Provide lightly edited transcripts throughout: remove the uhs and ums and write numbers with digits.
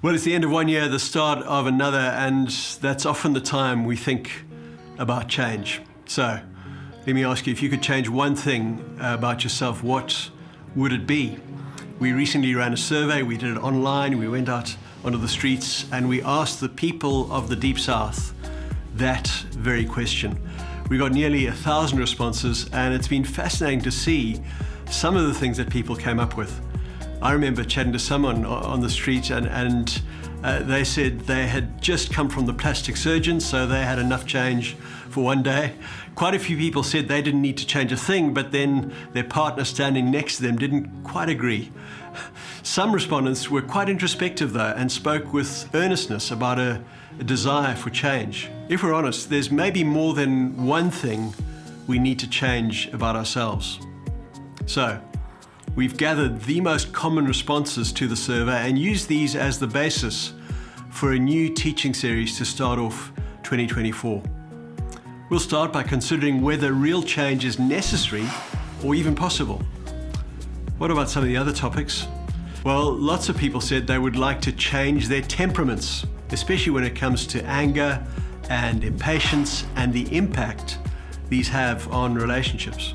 Well, it's the end of one year, the start of another, and that's often the time we think about change. So, let me ask you, if you could change one thing about yourself, what would it be? We recently ran a survey, we did it online, we went out onto the streets, and we asked the people of the Deep South that very question. We got nearly 1,000 responses, and it's been fascinating to see some of the things that people came up with. I remember chatting to someone on the street and they said they had just come from the plastic surgeon, so they had enough change for one day. Quite a few people said they didn't need to change a thing, but then their partner standing next to them didn't quite agree. Some respondents were quite introspective though and spoke with earnestness about a desire for change. If we're honest, there's maybe more than one thing we need to change about ourselves. So, we've gathered the most common responses to the survey and used these as the basis for a new teaching series to start off 2024. We'll start by considering whether real change is necessary or even possible. What about some of the other topics? Well, lots of people said they would like to change their temperaments, especially when it comes to anger and impatience and the impact these have on relationships.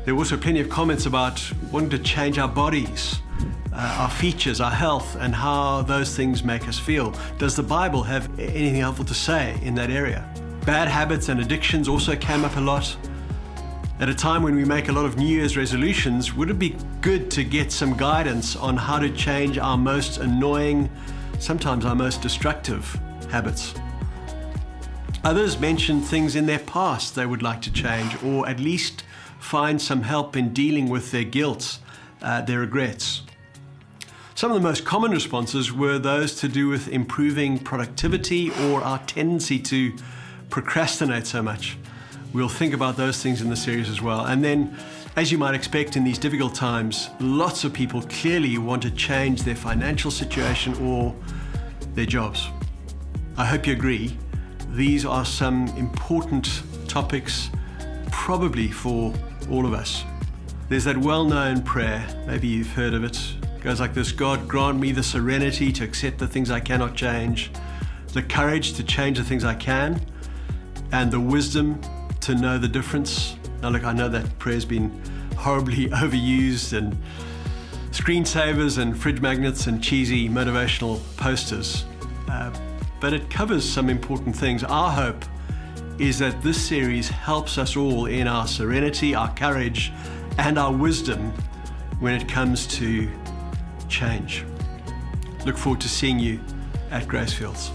There were also plenty of comments about wanting to change our bodies, our features, our health, and how those things make us feel. Does the Bible have anything helpful to say in that area? Bad habits and addictions also came up a lot. At a time when we make a lot of New Year's resolutions, would it be good to get some guidance on how to change our most annoying, sometimes our most destructive habits? Others mentioned things in their past they would like to change, or at least find some help in dealing with their guilt, their regrets. Some of the most common responses were those to do with improving productivity or our tendency to procrastinate so much. We'll think about those things in the series as well. And then, as you might expect in these difficult times, lots of people clearly want to change their financial situation or their jobs. I hope you agree. These are some important topics, probably for all of us. There's that well-known prayer, maybe you've heard of it. It goes like this: God, grant me the serenity to accept the things I cannot change, the courage to change the things I can, and the wisdom to know the difference. Now look, I know that prayer's been horribly overused, and screensavers and fridge magnets and cheesy motivational posters, but it covers some important things. Our hope is that this series helps us all in our serenity, our courage, and our wisdom when it comes to change. Look forward to seeing you at Gracefields.